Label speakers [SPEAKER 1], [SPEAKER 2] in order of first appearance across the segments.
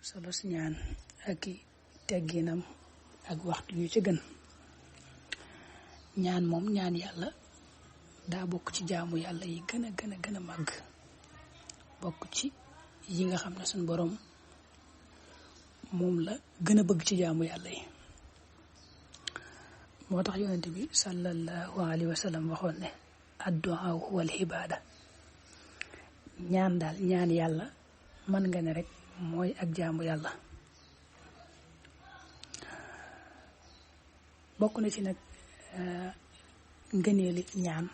[SPEAKER 1] solo si ñaan ak i tegginam ak waxtu yu ci gën. ñaan moom ñaan yàlla daa bokk ci jaamu yàlla yi gën a màgg, bokk ci yi nga xam ne suñ boroom moom la gën a bëgg ci jaamu yàlla yi. moo tax yonent bi sallallahu alayhi wa sallam waxoon ne addu'a huwa al ibaada. ñaan daal ñaan yàlla mën nga ne rek mooy ak jaamu yàlla. bokk na ci nag ngëneeli ñaan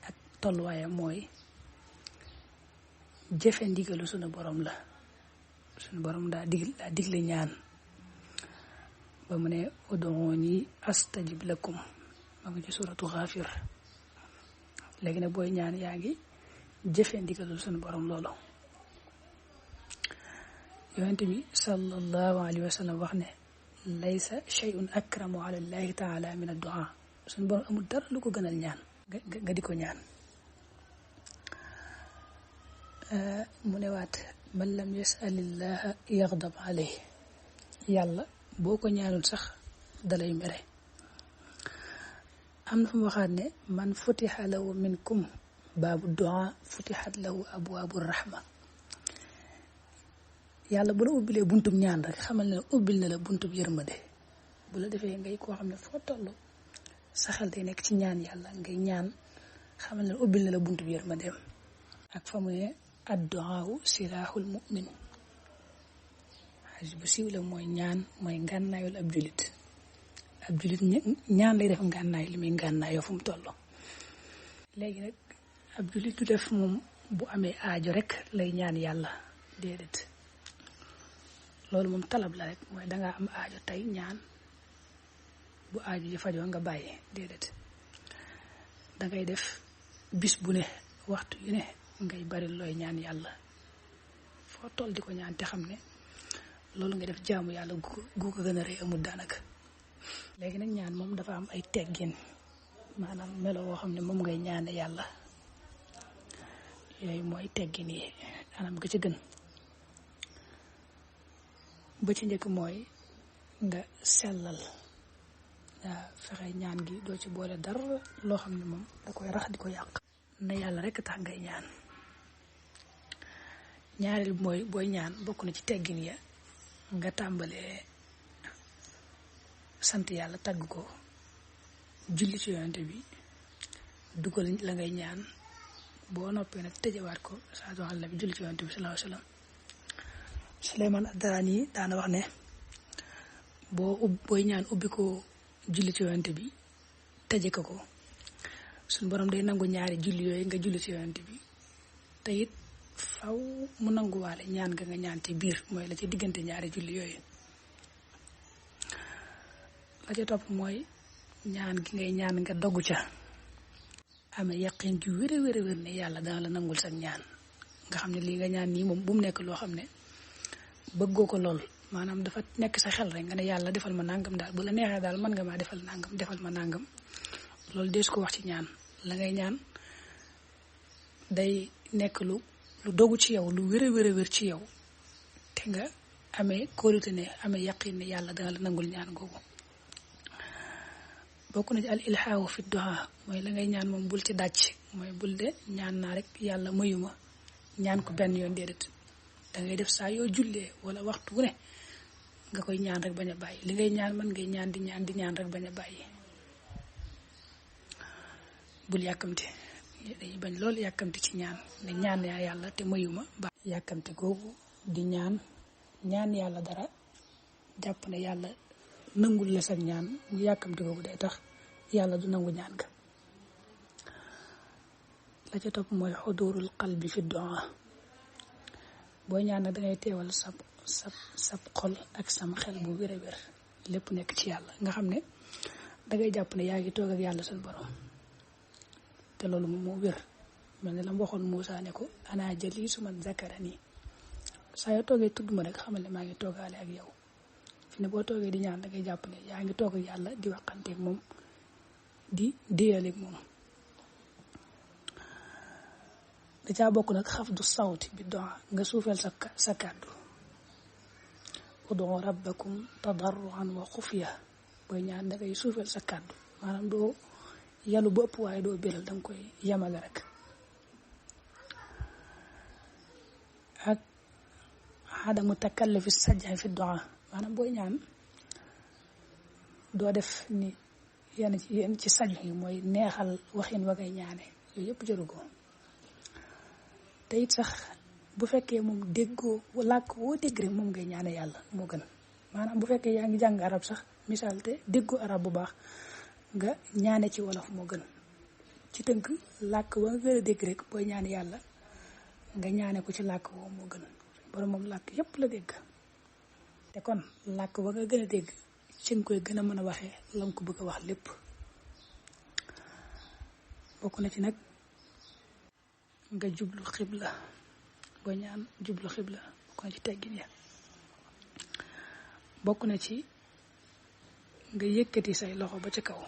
[SPEAKER 1] ak tolluwaayam mooy jëfe ndigalu sunu borom la. sunu borom daa digle ñaan ba mu ne ud'uuni astajib lakum ma ngi ci suratu Ghafir. léegi nag booy ñaan yaa ngi jëfe ndigalu sunu borom loolu. yonent bi sallallahu alayhi wa sallam wax ne laysa shay'un akramu ala llahi taala min ad-du'a. sunu borom amul dara lu ko gënal ñaan nga di ko ñaan. mu ne waat man lam yas'alillaha yaghdab alayhi. yàlla boo ko ñaanul sax dalay mere. am na fu mu waxaat ne man futiha lahu minkum baabu du'a futihat lahu abwaabu rahma. yàlla bu la ubbilee buntub ñaan rek xamal ne ubbil na la buntub yërmande. bu la defee ngay koo xam ne foo toll sa xel day nekk ci ñaan yàlla ngay ñaan xamal ne ubbil na la buntub yërmandeem. ak fa mu ne addu'aahu silaahul mu'min. xadis bu siiw la mooy ñaan mooy ngànnaayul ab julit. ab julit ñaan lay def ngànnaay li muy ngànnaayoo fu mu toll. léegi nag ab julit du def moom bu amee aajo rek lay ñaan yàlla déedéet. loolu moom talab la rek mooy dangaa am aajo tey ñaan bu aajo ji fajoo nga bàyyi déedéet. dangay def bis bu ne waxtu yu ne ngay bari looy ñaan yàlla foo toll di ko ñaan te xam ne loolu nga def jaamu yàlla gu ko gën a rëy amul daanaka. léegi nag ñaan moom dafa am ay teggin maanaam melo woo xam ne moom ngay ñaane yàlla. yooyu mooy teggin yi anam ga ci gën. ba ci njëkk mooy nga sellal. waaw fexe ñaan gi doo ci boole dara loo xam ne moom da koy rax di ko yàq. na yàlla rek tax ngay ñaan. ñaareel bi mooy booy ñaan bokk na ci teggin ya nga tàmbalee sant yàlla tagg ko julli ci yonent bi dugal la ngay ñaan boo noppee nag tëjewaat ko saa waxal la bi julli ci yonent bi sallallahu alayhi wasallam. Suleymaan ad-Daraani daana wax ne booy ñaan ubbi ko julli ci yonent bi tëje ko suñu borom day nangu ñaari julli yooyu nga julli ci yonent bi te it faw mu nanguwaale ñaan nga ñaan ci biir mooy la ci diggante ñaari julli yooyu. la ca topp mooy ñaan gi ngay ñaan nga doggu ca amee yaqin ju wér ne yàlla dana la nangul sax ñaan nga xam ne lii nga ñaan nii moom bu mu nekk loo xam ne bëggoo ko lool maanaam dafa nekk sa xel rek nga ne yàlla defal ma nangam daal bu la neexee daal mën nga maa defal ma nangam loolu dees ko wax ci ñaan. la ngay ñaan day nekk lu dogu ci yow lu wér ci yow te nga amee kóolute ne amee yaqin ne yàlla dana la nangul ñaan googu. bokk na ci al ilhaahu fi duha mooy la ngay ñaan moom bul ci dàcc mooy bul de ñaan naa rek yàlla mayuma ñaan ko benn yoon déedéet. da ngay def saa yoo jullee wala waxtu wu ne nga koy ñaan rek bañ a bàyyi li ngay ñaan man ngay ñaan di ñaan rek bañ a bàyyi. bul yàkkamti dañuy bañ loolu yàkkamti ci ñaan ne ñaan yaa yàlla te mayuma ba yàkkamti googu di ñaan yàlla dara jàpp ne yàlla nangul la sax ñaan mu yàkkamti googu day tax yàlla du nangu ñaan ga. la ca topp mooy xudurul qalbi fi du'a. booy ñaan nag dangay teewal sab xol ak sam xel bu wér lépp nekk ci yàlla nga xam ne dangay jàpp ne yaa ngi toog ak yàlla suñu borom te loolu moom moo wér mel ne la mu waxoon Muusaa ne ko ana jaliisu man zakarani. saa yoo toogee tudd ma rek xamal ne maa ngi toogaale ak yow fi ne boo toogee di ñaan dangay jàpp ne yaa ngi toog ak yàlla di waxanteeg moom di déyaleeg moom. da caa bokk nag xaf du sawti bi doa nga suufeel sa kàddu ud'u rabbakum tadarruan wa xufiya booy ñaan da ngay suufeel sa kàddu maanaam doo yalu ba ëpp waaye doo béral danga koy yemale rek ak adamu takallufi sajja fi du'a maanaam booy ñaan doo def ni yenn ci saju yi mooy neexal waxin wa ngay ñaane yooyu yëpp jëru ko te it sax bu fekkee moom déggoo làkk woo dégg rek moom ngay ñaane yàlla moo gën maanaam bu fekkee yaa ngi jàng arab sax misaal te déggoo arab bu baax nga ñaane ci wolof moo gën ci tënk làkk wa nga gën a dégg rek booy ñaan yàlla nga ñaane ko ci làkk woo moo gën borom moom làkk yépp la dégg te kon làkk wa nga gën a dégg ci nga koy gën a mën a waxee la nga ko bëgg a wax lépp bokk na ci nag nga jublu xibla boo ñaan jublu xibla bokk na ci teggin ya bokk na ci nga yëkkati say loxo ba ci kaw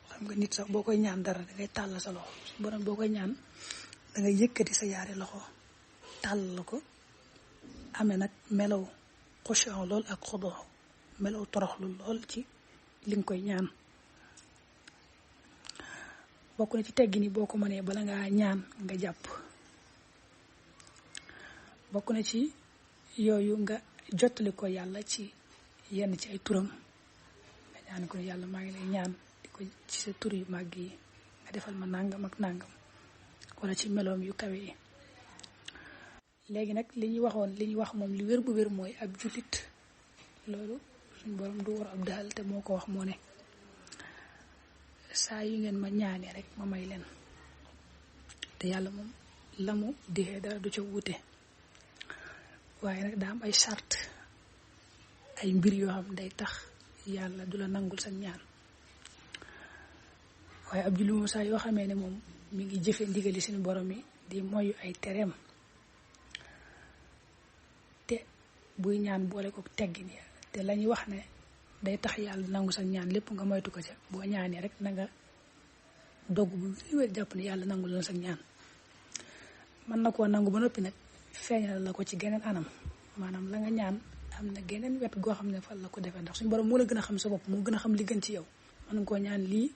[SPEAKER 1] xam nga nit sax boo koy ñaan dara da ngay tàll sa loxo borom boo koy ñaan da ngay yëkkati sa yaari loxo tàll la ko amee nag melaw xushuun lool ak xuduu melaw toroxlu lool ci li nga koy ñaan bokk na ci teggin yi boo ko mënee bala ngaa ñaan nga jàpp bokk na ci yooyu nga jottali ko yàlla ci yenn ci ay turam nga ñaan ko yàlla maa ngi lay ñaan di ko ci sa tur yu màgg yi nga defal ma nàngam ak nàngam wala ci meloom yu kawe yi léegi nag li ñu wax moom li wér bu wér mooy ab jullit loolu suñ borom du war ab daal te moo ko wax moo ne saa yu ngeen ma ñaanee rek ma may leen te yàlla moom la mu dixee dara du ca wuute waaye nag daa am ay charte ay mbir yoo xam day tax yàlla du la nangul sa ñaan waaye ab jullit moom saa yoo xamee ne moom mi ngi jëfe ndigali suñu borom yi di moyu ay tereem te buy ñaan boole ko teggin ya te lañuy wax ne day tax yàlla nangu sa ñaan lépp nga moytu ko ca boo ñaanee rek na nga dogg bu wér jàpp ne yàlla nangu la sa ñaan mën na koo nangu ba noppi nag feeñal la ko ci geneen anam maanaam la nga ñaan am na geneen wet goo xam ne fan la ko defee ndax suñu borom moo la gën a xam sa bopp moo gën a xam li gën ci yow mën nga koo ñaan lii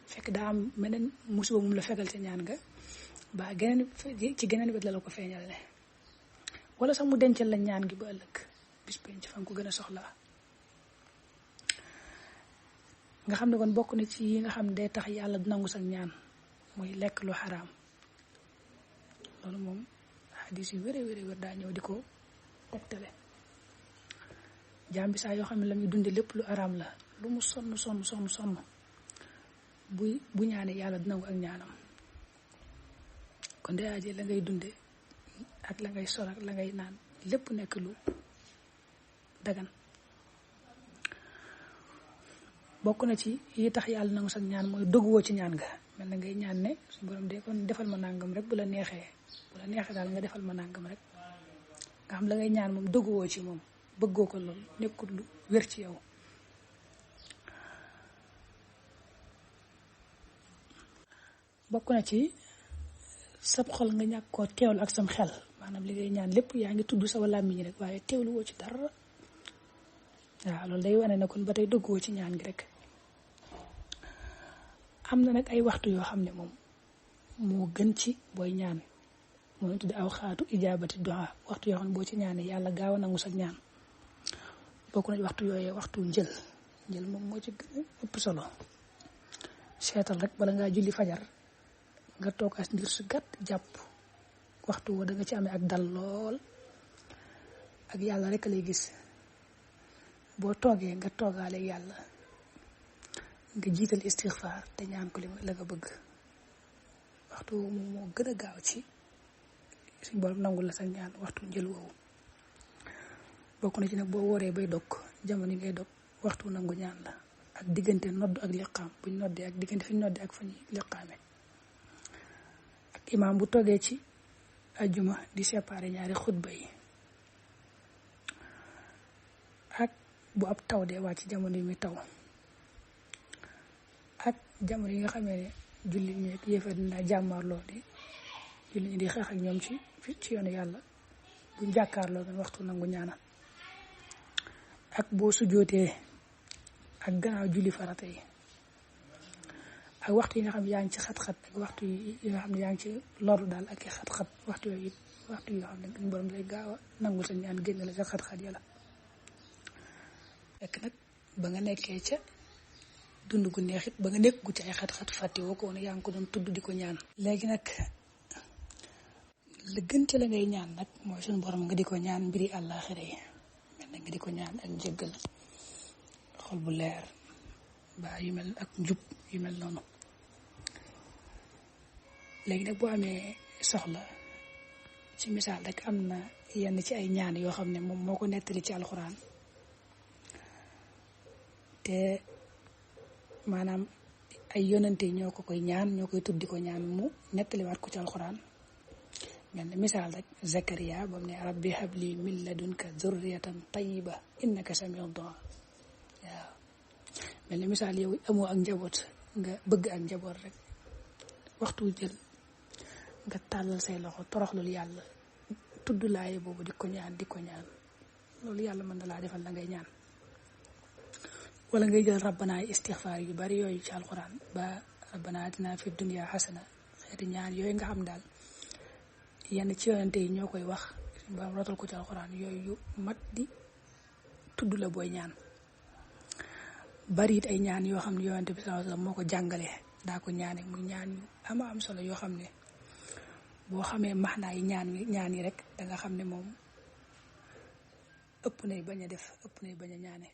[SPEAKER 1] fekk daa am meneen musiba mu la fekkal ca ñaan nga ba ci geneen wet la ko feeñal ne wala sax mu dencal la ñaan gi ba ëllëg bis penc fa nga ko gën a soxlaa nga xam ne kon bokk na ci yi nga xam ne day tax yàlla du nangu sa ñaan mooy lekk lu xaraam loolu moom xadis yu wéré daa ñëw di ko tegtale jaam bi saa yoo xam ne la muy dunde lépp lu araam la lu mu sonn bu ñaane yàlla du nangu ak ñaanam kon day aje la ngay dunde ak la ngay sol ak la ngay naan lépp nekk lu dagan bokk na ci yi tax yàlla nangu sax ñaan mooy doguwoo ci ñaan nga mel na ngay ñaan ne suñu borom de kon defal ma nàngam rek bu la neexee daal nga defal ma nàngam rek nga xam la ngay ñaan moom doguwoo ci moom bëggoo ko loolu nekkul lu wér ci yow bokk na ci sab xol nga ñàkk koo teewlu ak sam xel maanaam li ngay ñaan lépp yaa ngi tudd sa làmmiñ rek waaye teewlu woo ci dara waaw loolu day wane ne kon ba tey dëggoo ci ñaan gi rek am na nag ay waxtu yoo xam ne moom moo gën ci booy ñaan moo tudde aw xaatu ijaabati du'a waxtu yoo xam ne boo ci ñaanee yàlla gaaw a nangu sa ñaan bokk nañ waxtu yooyee waxtu njël moom moo ci gën a ëpp solo seetal rek bala ngaa julli fajar nga toog as ndir su gàtt jàpp waxtu woo da nga ci amee ak dal lool ak yàlla rek lay gis boo toogee nga toogaale yàlla nga jiital istixfaar te ñaan ko li la nga bëgg waxtu moom moo gën a gaaw ci suñ borom nangul la sa ñaan waxtu njël woowu bokk na ci nag boo wooree bay dog jamono ngay dog waxtu nangu ñaan la ak diggante nodd ak liqaam buñ noddee ak diggante fi ñu noddee ak fa ñuy liqaame ak imaam bu toogee ci ajjuma di séparé ñaari xutba yi ak bu ab taw dee wàcc jamono yi muy taw ak jamono yi nga xamee ne jullit ñi ak yéefar dina jàmmaarloo di jullit ñi di xeex ak ñoom ci yoonu yàlla buñ jàkkaarloo doon waxtu nangu ñaanal ak boo sujjootee ak gannaaw julli farata yi ak waxtu yi nga xam ne yaa ngi ci xat-xat ak waxtu yi nga xam ne yaa ngi ci loru daal ak i xat-xat waxtu yooyu waxtu yi nga xam ne suñu borom lay gaaw a nangul sa ñaan génn la sa xat-xat yàlla fekk nag ba nga nekkee ca dund gu neexit ba nga nekk gu ci ay xat-xat fàtte woo ko woon yaa ngi ko doon tudd di ko ñaan léegi nag la gën ci la ngay ñaan nag mooy suñu borom nga di ko ñaan mbiri àllaaxira yi mel na nga di ko ñaan ak njëggal xol bu leer ba yu mel ak njub yu mel noonu léegi nag boo amee soxla ci misaal rek am na yenn ci ay ñaan yoo xam ne moom moo ko nettali ci alxuraan te maanaam ay yonante ñoo ko koy ñaan ñoo koy tuddi ko ñaan mu nettaliwaat ko ci alxuraan mel ne misaal rek Zakariya ba mu ne rabbi habli min ladunka zurriyatan tayyiba innaka samiu du'a waaw mel ne misaal yow amoo ak njaboot nga bëgg ak njaboot rek waxtu jël nga tàllal say loxo toroxlul yàlla tudd laaye boobu di ko ñaan loolu yàlla mën na laa defal la ngay ñaan wala ngay jël rabbanaay istixfaar yu bari yooyu ci alxuraan ba rabbana atina fi dunya xasana xeeti ñaan yooyu nga xam daal yenn ci yonente yi ñoo koy wax ba rotal ko ci alxuraan yooyu yu mat di tudd la booy ñaan bari it ay ñaan yoo xam ne yonente bi sallallahu alayhi wasallam moo ko jàngale daa ko ñaane muy ñaan yu am solo yoo xam ne boo xamee maxnaa yi ñaan yi rek da nga xam ne moom ëpp nay bañ a def ëpp nay bañ a ñaane